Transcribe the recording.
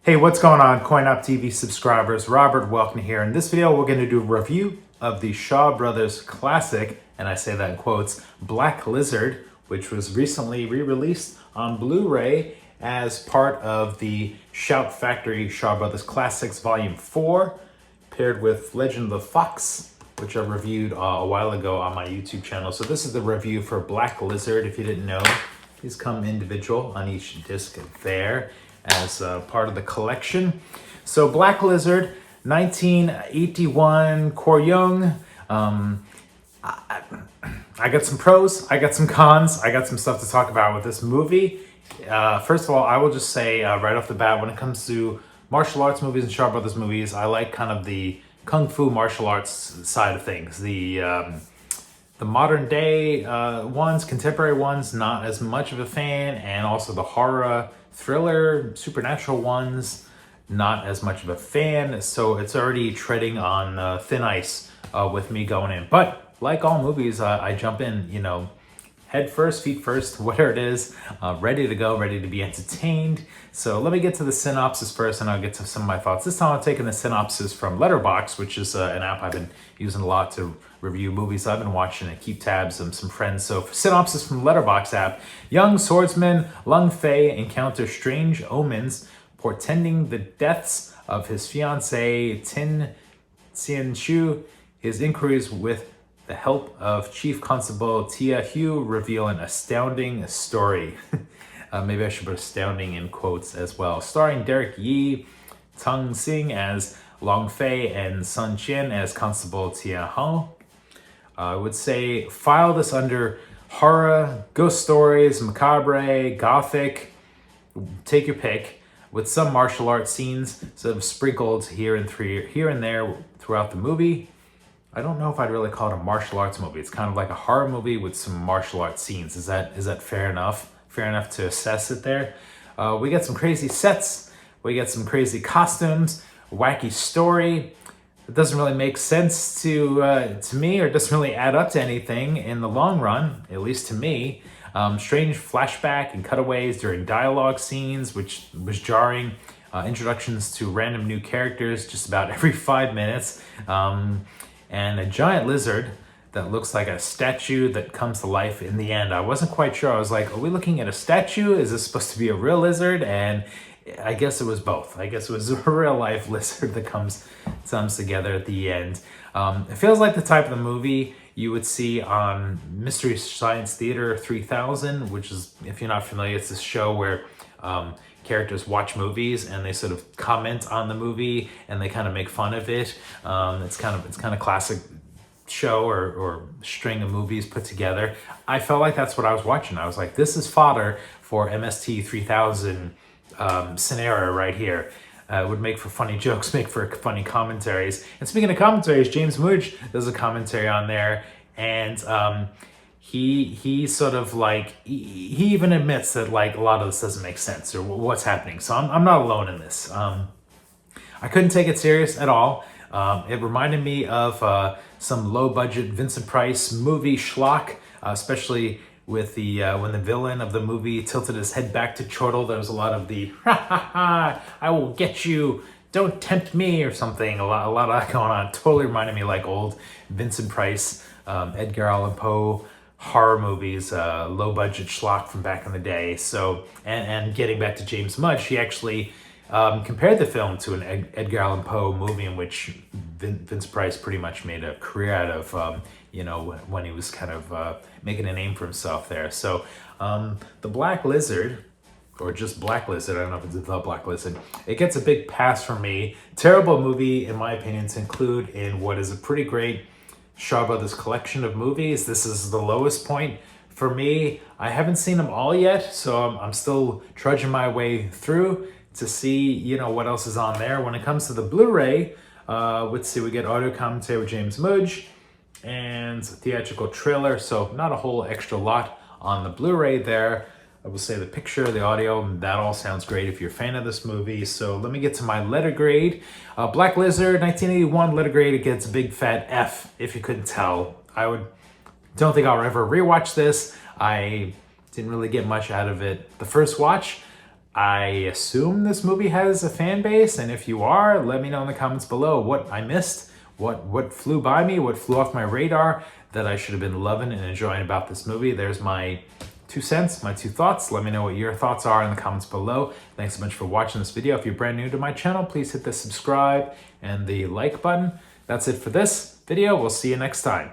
Hey, what's going on, CoinUp TV subscribers? Robert, welcome here. In this video, we're going to do a review of the Shaw Brothers classic, and I say that in quotes, Black Lizard, which was recently re-released on Blu-ray as part of the Shout Factory Shaw Brothers Classics Volume 4, paired with Legend of the Fox, which I reviewed a while ago on my YouTube channel. So this is the review for Black Lizard. If you didn't know, these come individual on each disc there as part of the collection. So Black Lizard, 1981, Chor Yuen. I got some pros, I got some cons, I got some stuff to talk about with this movie. First of all, I will just say right off the bat, when it comes to martial arts movies and Shaw Brothers movies, I like kind of the kung fu martial arts side of things. The modern day ones, contemporary ones, not as much of a fan, and also the horror, thriller, supernatural ones, not as much of a fan. So it's already treading on thin ice with me going in. But like all movies, I jump in, head first, feet first, whatever it is, ready to go, ready to be entertained. So let me get to the synopsis first, and I'll get to some of my thoughts. This time I'm taking the synopsis from Letterboxd, which is an app I've been using a lot to review movies I've been watching and keep tabs of some friends. So for synopsis from Letterboxd app, young swordsman Lung Fei encounters strange omens portending the deaths of his fiancée Ting Tzu-chu. His inquiries with the help of Chief Constable Tieh Hu reveal an astounding story. Maybe I should put astounding in quotes as well. Starring Derek Yee Tung-Sing as Lung Fei and Chien as Constable Tieh Hu. I would say file this under horror, ghost stories, macabre, gothic, take your pick, with some martial arts scenes sort of sprinkled here and there throughout the movie. I don't know if I'd really call it a martial arts movie. It's kind of like a horror movie with some martial arts scenes. Is that fair enough? Fair enough to assess it there. We get some crazy sets. We get some crazy costumes, a wacky story. It doesn't really make sense to me, or doesn't really add up to anything in the long run, at least to me. Strange flashback and cutaways during dialogue scenes, which was jarring. Introductions to random new characters just about every 5 minutes. And a giant lizard that looks like a statue that comes to life in the end. I wasn't quite sure. I was like, are we looking at a statue? Is this supposed to be a real lizard? And I guess it was both. I guess it was a real life lizard that comes together at the end. It feels like the type of the movie you would see on Mystery Science Theater 3000, which is, if you're not familiar, it's this show where characters watch movies and they sort of comment on the movie and they kind of make fun of it. It's kind of classic show or string of movies put together. I felt like that's what I was watching. I was like, this is fodder for MST 3000 scenario right here. Would make for funny jokes, make for funny commentaries. And speaking of commentaries, James Mudge does a commentary on there, and he sort of like, he even admits that like a lot of this doesn't make sense or what's happening. So I'm not alone in this. I couldn't take it serious at all. It reminded me of some low budget Vincent Price movie schlock, especially with the when the villain of the movie tilted his head back to chortle. There was a lot of the ha ha ha, I will get you, don't tempt me, or something. A lot of that going on. Totally reminded me like old Vincent Price, Edgar Allan Poe horror movies, low budget schlock from back in the day. So and getting back to James Mudge, he actually compared the film to an Edgar Allan Poe movie in which Vince Price pretty much made a career out of, when he was kind of making a name for himself there. So the Black Lizard, or just Black Lizard, I don't know if it's the Black Lizard, it gets a big pass from me. Terrible movie, in my opinion, to include in what is a pretty great Shaw Brothers collection of movies. This is the lowest point for me. I haven't seen them all yet, so I'm still trudging my way through to see, what else is on there. When it comes to the Blu-ray, let's see, we get audio commentary with James Mudge and theatrical trailer, so not a whole extra lot on the Blu-ray there. I will say the picture, the audio, that all sounds great if you're a fan of this movie. So let me get to my letter grade. Black Lizard, 1981 letter grade, it gets a big fat F, if you couldn't tell. Don't think I'll ever rewatch this. I didn't really get much out of it the first watch. I assume this movie has a fan base, and if you are, let me know in the comments below what I missed, what flew by me, what flew off my radar that I should have been loving and enjoying about this movie. There's my 2 cents, my 2 thoughts. Let me know what your thoughts are in the comments below. Thanks so much for watching this video. If you're brand new to my channel, please hit the subscribe and the like button. That's it for this video. We'll see you next time.